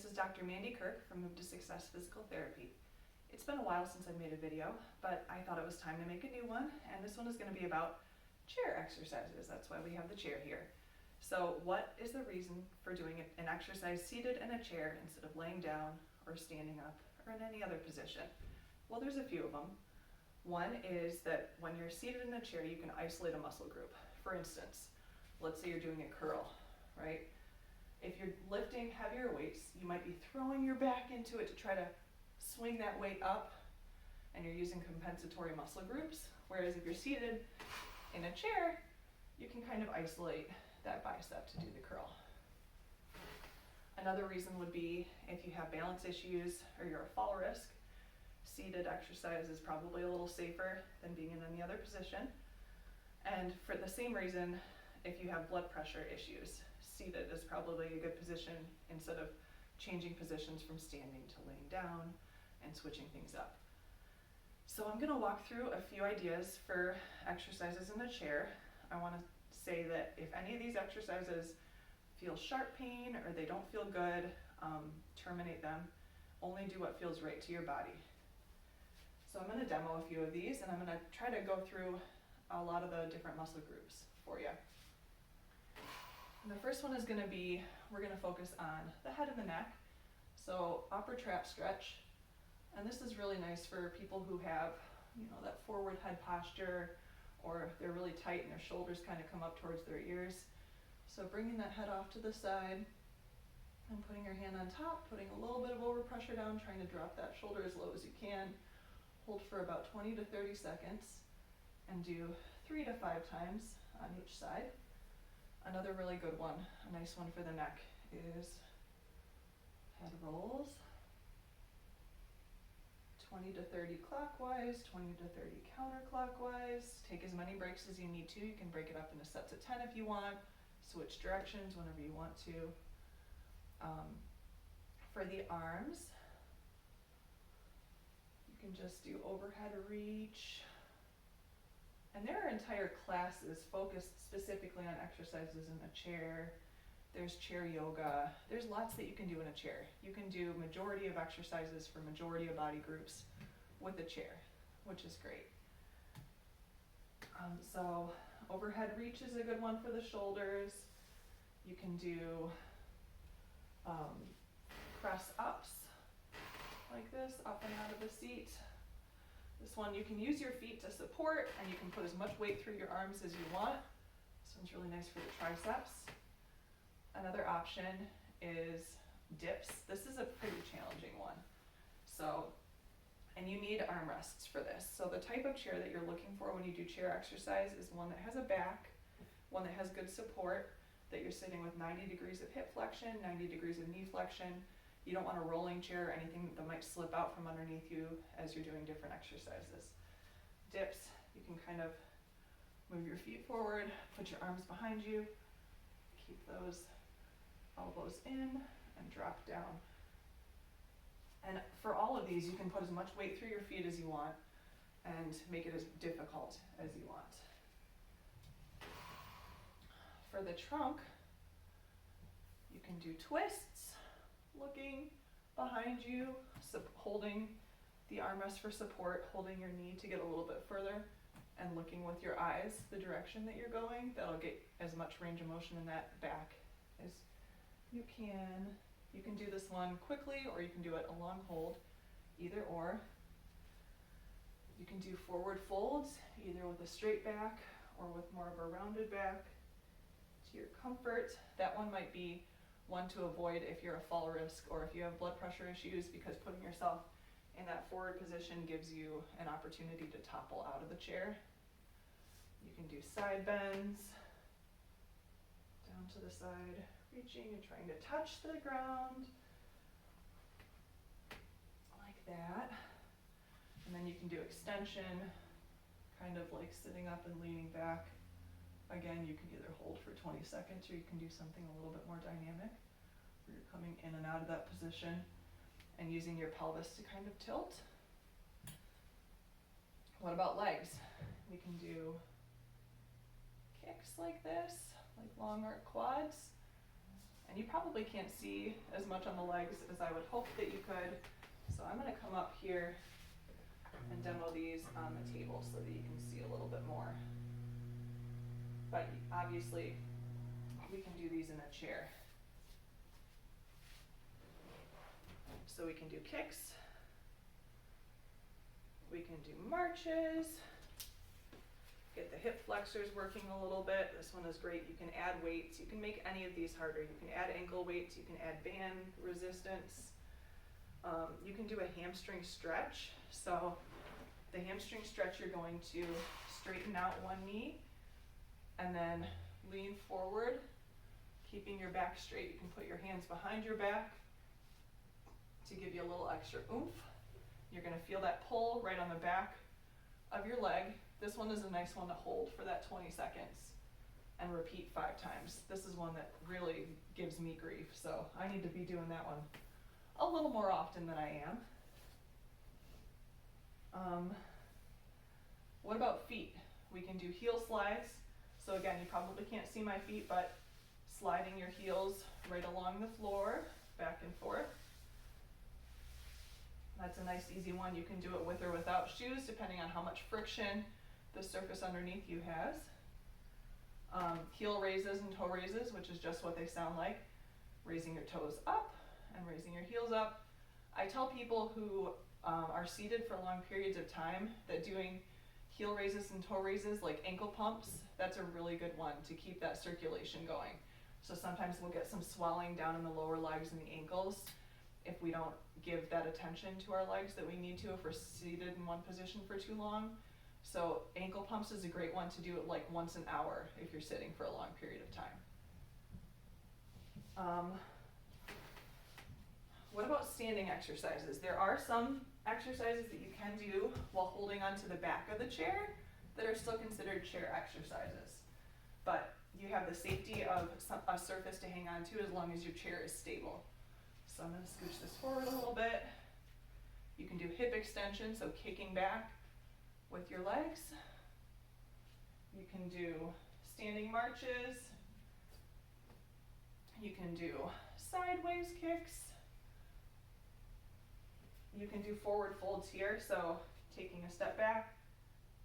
this is Dr. Mandy Kirk from Move to Success Physical Therapy. It's been a while since I made a video, but I thought it was time to make a new one, and this one is going to be about chair exercises. That's why we have the chair here. So what is the reason for doing an exercise seated in a chair instead of laying down or standing up or in any other position? Well, there's a few of them. One is that when you're seated in a chair, you can isolate a muscle group. For instance, let's say you're doing a curl, right? If you're lifting heavier weights, you might be throwing your back into it to try to swing that weight up, and you're using compensatory muscle groups. Whereas if you're seated in a chair, you can kind of isolate that bicep to do the curl. Another reason would be if you have balance issues or you're a fall risk, seated exercise is probably a little safer than being in any other position. And for the same reason, if you have blood pressure issues, seated is probably a good position instead of changing positions from standing to laying down and switching things up. So I'm going to walk through a few ideas for exercises in the chair. I want to say that if any of these exercises feel sharp pain or they don't feel good, terminate them. Only do what feels right to your body. So I'm going to demo a few of these, and I'm going to try to go through a lot of the different muscle groups for you. And the first one is going to be, we're going to focus on the head and the neck. So upper trap stretch. And this is really nice for people who have, that forward head posture, or they're really tight and their shoulders kind of come up towards their ears. So bringing that head off to the side and putting your hand on top, putting a little bit of overpressure down, trying to drop that shoulder as low as you can. Hold for about 20 to 30 seconds and do 3 to 5 times on each side. Another really good one, a nice one for the neck, is head rolls. 20 to 30 clockwise, 20 to 30 counterclockwise. Take as many breaks as you need to. You can break it up into sets of 10 if you want. Switch directions whenever you want to. For the arms, you can just do overhead reach. And there are entire classes focused specifically on exercises in a chair. There's chair yoga. There's lots that you can do in a chair. You can do majority of exercises for majority of body groups with a chair, which is great. So overhead reach is a good one for the shoulders. You can do press ups like this, up and out of the seat. This one you can use your feet to support, and you can put as much weight through your arms as you want. This one's really nice for the triceps. Another option is dips. This is a pretty challenging one. And you need armrests for this. So the type of chair that you're looking for when you do chair exercise is one that has a back, one that has good support, that you're sitting with 90 degrees of hip flexion, 90 degrees of knee flexion. You don't want a rolling chair or anything that might slip out from underneath you as you're doing different exercises. Dips, you can kind of move your feet forward, put your arms behind you, keep those elbows in and drop down. And for all of these, you can put as much weight through your feet as you want and make it as difficult as you want. For the trunk, you can do twists, looking behind you, holding the armrest for support, holding your knee to get a little bit further, and looking with your eyes the direction that you're going. That'll get as much range of motion in that back as you can. You can do this one quickly, or you can do it a long hold, either or. You can do forward folds, either with a straight back or with more of a rounded back to your comfort. That one might be one to avoid if you're a fall risk or if you have blood pressure issues, because putting yourself in that forward position gives you an opportunity to topple out of the chair. You can do side bends, down to the side, reaching and trying to touch the ground, like that. And then you can do extension, kind of like sitting up and leaning back. Again, you can either hold for 20 seconds or you can do something a little bit more dynamic, where you're coming in and out of that position and using your pelvis to kind of tilt. What about legs? We can do kicks like this, like long arc quads, And you probably can't see as much on the legs as I would hope that you could. So I'm gonna come up here and demo these on the table so that you can see a little bit more. But obviously, we can do these in a chair. So we can do kicks, we can do marches, get the hip flexors working a little bit. This one is great. You can add weights. You can make any of these harder. You can add ankle weights. You can add band resistance. You can do a hamstring stretch. So the hamstring stretch, you're going to straighten out one knee and then lean forward, keeping your back straight. You can put your hands behind your back to give you a little extra oomph. You're going to feel that pull right on the back of your leg. This one is a nice one to hold for that 20 seconds and repeat 5 times. This is one that really gives me grief, so I need to be doing that one a little more often than I am. What about feet? We can do heel slides. So again, you probably can't see my feet, but sliding your heels right along the floor, back and forth. That's a nice easy one. You can do it with or without shoes, depending on how much friction the surface underneath you has. Heel raises and toe raises, which is just what they sound like. Raising your toes up and raising your heels up. I tell people who are seated for long periods of time that doing heel raises and toe raises, like ankle pumps, that's a really good one to keep that circulation going. So sometimes we'll get some swelling down in the lower legs and the ankles if we don't give that attention to our legs that we need to if we're seated in one position for too long. So ankle pumps is a great one to do it like once an hour if you're sitting for a long period of time. What about standing exercises? There are some exercises that you can do while holding onto the back of the chair that are still considered chair exercises. But you have the safety of a surface to hang on to as long as your chair is stable. So I'm going to scooch this forward a little bit. You can do hip extension, so kicking back with your legs. You can do standing marches. You can do sideways kicks. You can do forward folds here, so taking a step back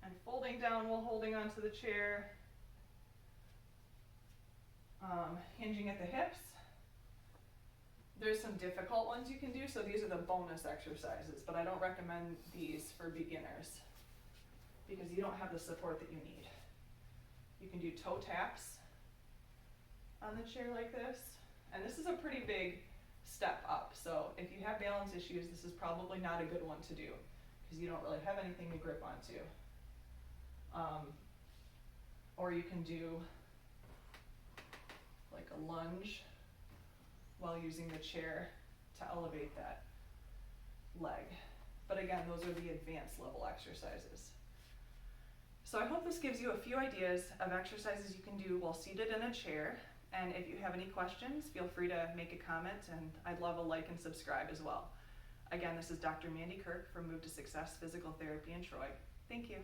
and folding down while holding onto the chair. Hinging at the hips. There's some difficult ones you can do, so these are the bonus exercises, but I don't recommend these for beginners because you don't have the support that you need. You can do toe taps on the chair like this, and this is a pretty big step up, so if you have balance issues, this is probably not a good one to do because you don't really have anything to grip onto. Or you can do like a lunge while using the chair to elevate that leg. But again, those are the advanced level exercises. So I hope this gives you a few ideas of exercises you can do while seated in a chair. And if you have any questions, feel free to make a comment, and I'd love a like and subscribe as well. Again, this is Dr. Mandy Kirk from Move to Success Physical Therapy in Troy. Thank you.